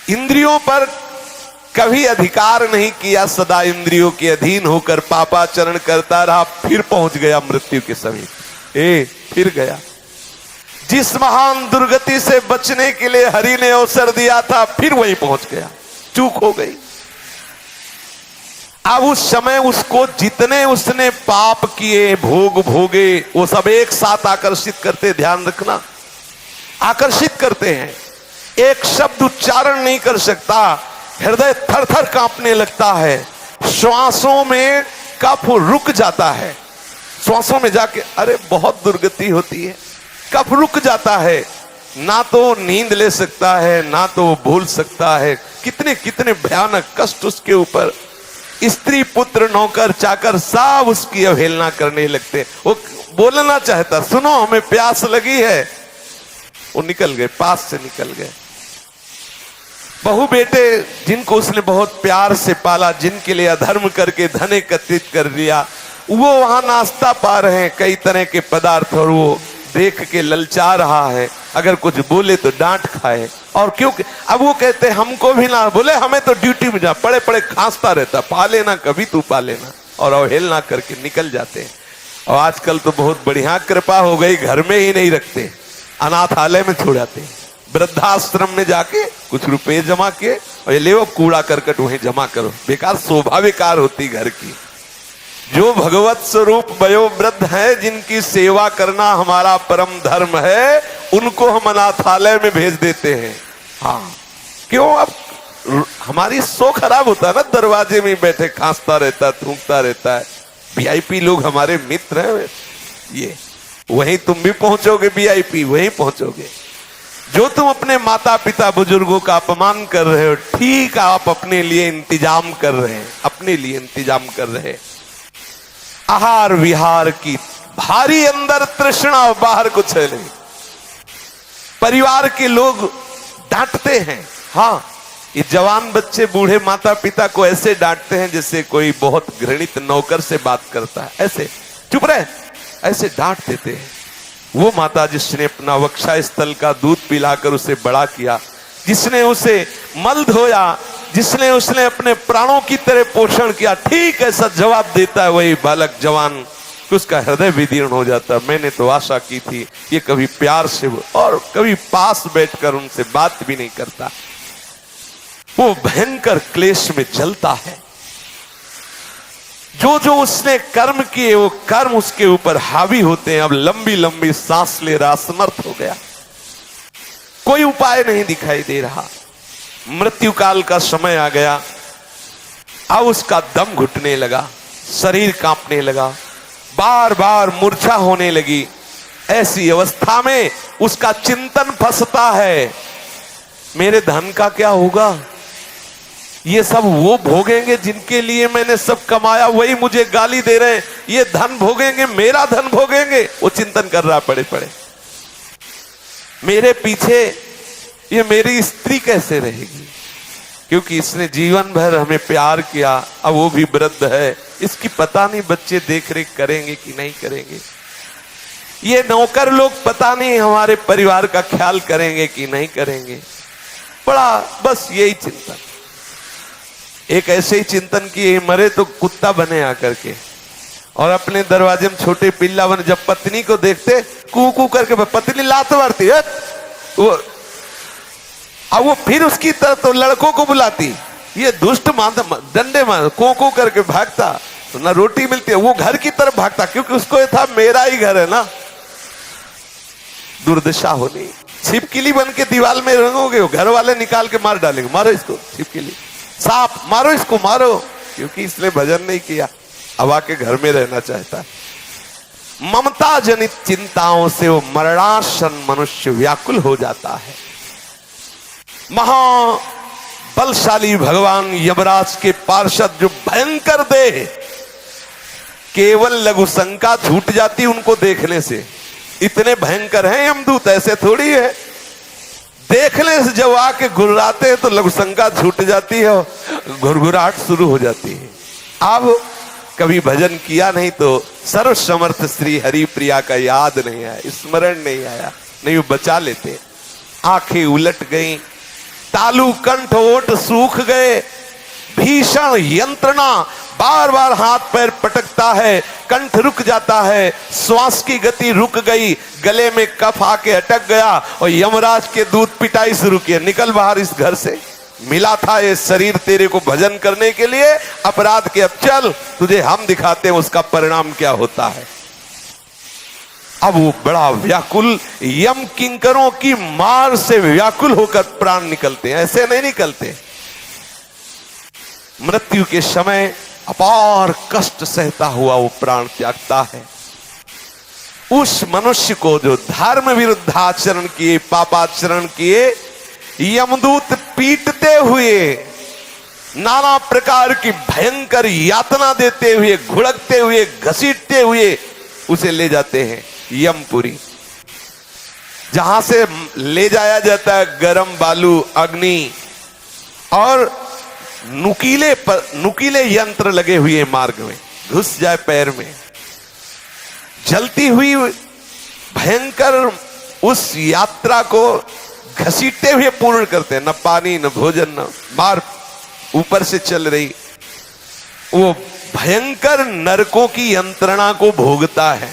इंद्रियों पर कभी अधिकार नहीं किया, सदा इंद्रियों के अधीन होकर पापाचरण करता रहा, फिर पहुंच गया मृत्यु के समीप। फिर गया। जिस महान दुर्गति से बचने के लिए हरि ने अवसर दिया था, फिर वहीं पहुंच गया। चूक हो गई। अब उस समय उसको जितने उसने पाप किए, भोग भोगे, वो सब एक साथ आकर्षित करते, ध्यान रखना, आकर्षित करते हैं। एक शब्द उच्चारण नहीं कर सकता, हृदय थर थर कांपने लगता है, श्वासों में कफ रुक जाता है, श्वासों में जाके अरे बहुत दुर्गति होती है, कफ रुक जाता है, ना तो नींद ले सकता है, ना तो भूल सकता है। कितने कितने भयानक कष्ट उसके ऊपर। स्त्री पुत्र नौकर चाकर सब उसकी अवहेलना करने लगते। वो बोलना चाहता, सुनो हमें प्यास लगी है, वो निकल गए, पास से निकल गए। बहू बेटे जिनको उसने बहुत प्यार से पाला, जिनके लिए अधर्म करके धन एकत्रित कर लिया, वो वहां नाश्ता पा रहे हैं, कई तरह के पदार्थ, और वो देख के ललचा रहा है। अगर कुछ बोले तो डांट खाए। और क्योंकि अब वो कहते हमको भी ना बोले, हमें तो ड्यूटी में जा, पड़े पड़े खांसता रहता, पा लेना कभी तू पा लेना, और अवहेलना करके निकल जाते हैं। और आजकल तो बहुत बढ़िया कृपा हो गई, घर में ही नहीं रखते, अनाथालय में छोड़ जाते हैं, वृद्धाश्रम में जाके कुछ रुपए जमा किए और ये ले वो कूड़ा करकट वहीं जमा करो। बेकार शोभा बेकार होती घर की। जो भगवत स्वरूप वयोवृद्ध हैं, जिनकी सेवा करना हमारा परम धर्म है, उनको हम अनाथालय में भेज देते हैं। हाँ, क्यों? अब हमारी सो खराब होता है ना, दरवाजे में बैठे खांसता रहता है, थूकता रहता है। वीआईपी लोग हमारे मित्र हैं, ये वहीं तुम भी पहुंचोगे, वीआईपी वहीं पहुंचोगे। जो तुम अपने माता पिता बुजुर्गों का अपमान कर रहे हो, ठीक आप अपने लिए इंतजाम कर रहे हैं, अपने लिए इंतजाम कर रहे हैं। आहार विहार की भारी अंदर तृष्णा, बाहर कुछ है नहीं। परिवार के लोग डांटते हैं। हाँ, ये जवान बच्चे बूढ़े माता पिता को ऐसे डांटते हैं जैसे कोई बहुत घृणित नौकर से बात करता है। ऐसे चुप रहे, ऐसे डांट देते हैं। वो माता जिसने अपना वक्षा स्थल का दूध पिलाकर उसे बड़ा किया, जिसने उसे मल धोया, जिसने उसने अपने प्राणों की तरह पोषण किया, ठीक ऐसा जवाब देता है वही बालक जवान, उसका हृदय विदीर्ण हो जाता है। मैंने तो आशा की थी ये कभी प्यार से और कभी पास बैठकर उनसे बात भी नहीं करता। वो भयंकर क्लेश में जलता है। जो जो उसने कर्म किए, वो कर्म उसके ऊपर हावी होते हैं। अब लंबी लंबी सांस ले रहा, असमर्थ हो गया, कोई उपाय नहीं दिखाई दे रहा। मृत्यु काल का समय आ गया। अब उसका दम घुटने लगा, शरीर कांपने लगा, बार बार मूर्छा होने लगी। ऐसी अवस्था में उसका चिंतन फंसता है, मेरे धन का क्या होगा? ये सब वो भोगेंगे जिनके लिए मैंने सब कमाया, वही मुझे गाली दे रहे हैं। ये धन भोगेंगे, मेरा धन भोगेंगे। वो चिंतन कर रहा पड़े पड़े, मेरे पीछे ये मेरी स्त्री कैसे रहेगी? क्योंकि इसने जीवन भर हमें प्यार किया, अब वो भी वृद्ध है, इसकी पता नहीं बच्चे देख रेख करेंगे कि नहीं करेंगे। ये नौकर लोग पता नहीं हमारे परिवार का ख्याल करेंगे कि नहीं करेंगे। बड़ा बस यही चिंतन। एक ऐसे ही चिंतन किए, मरे तो कुत्ता बने आकर के, और अपने दरवाजे में छोटे पिल्ला बने। जब पत्नी को देखते कू कू करके, पत्नी लात मारती है वो, अब वो फिर उसकी तरफ तो लड़कों को बुलाती, ये दुष्ट डंडे मार को को करके भागता, तो ना रोटी मिलती है, वो घर की तरफ भागता, क्योंकि उसको ये था मेरा ही घर है ना। दुर्दशा होनी। छिपकली बन के दीवार में रंगोगे, घर वाले निकाल के मार डालेंगे, मारो इसको छिपकली, सांप मारो इसको, मारो, क्योंकि इसने भजन नहीं किया, अब आके घर में रहना चाहता है। ममता जनित चिंताओं से वो मरणासन मनुष्य व्याकुल हो जाता है। महाबलशाली भगवान यमराज के पार्षद जो भयंकर देह, केवल लघु शंका छूट जाती उनको देखने से। इतने भयंकर हैं यमदूत, ऐसे थोड़ी है। देखने से जब आके घुर्राते हैं तो लघु शंका छूट जाती है, घुरघुराहट शुरू हो जाती है। अब कभी भजन किया नहीं तो सर्व समर्थ श्री हरि प्रिया का याद नहीं आया, स्मरण नहीं आया, नहीं वो बचा लेते। आंखें उलट गई, तालु कंठ ओठ सूख गए, भीषण यंत्रणा, बार बार हाथ पैर पटकता है, कंठ रुक जाता है, श्वास की गति रुक गई, गले में कफ आके अटक गया और यमराज के दूध पिटाई शुरू किए, निकल बाहर इस घर से, मिला था ये शरीर तेरे को भजन करने के लिए, अपराध के अब चल, तुझे हम दिखाते हैं उसका परिणाम क्या होता है। अब वो बड़ा व्याकुल, यम किंकरों की मार से व्याकुल होकर प्राण निकलते हैं, ऐसे नहीं निकलते। मृत्यु के समय अपार कष्ट सहता हुआ वो प्राण त्यागता है। उस मनुष्य को जो धर्म विरुद्ध आचरण किए, पापाचरण किए, यमदूत पीटते हुए, नाना प्रकार की भयंकर यातना देते हुए, घुड़कते हुए, घसीटते हुए उसे ले जाते हैं यमपुरी, जहां से ले जाया जाता है गरम बालू, अग्नि और नुकीले यंत्र लगे हुए मार्ग में, घुस जाए पैर में, जलती हुई भयंकर उस यात्रा को घसीटते हुए पूर्ण करते हैं। न पानी, न भोजन, न मार, ऊपर से चल रही वो भयंकर नरकों की यंत्रणा को भोगता है।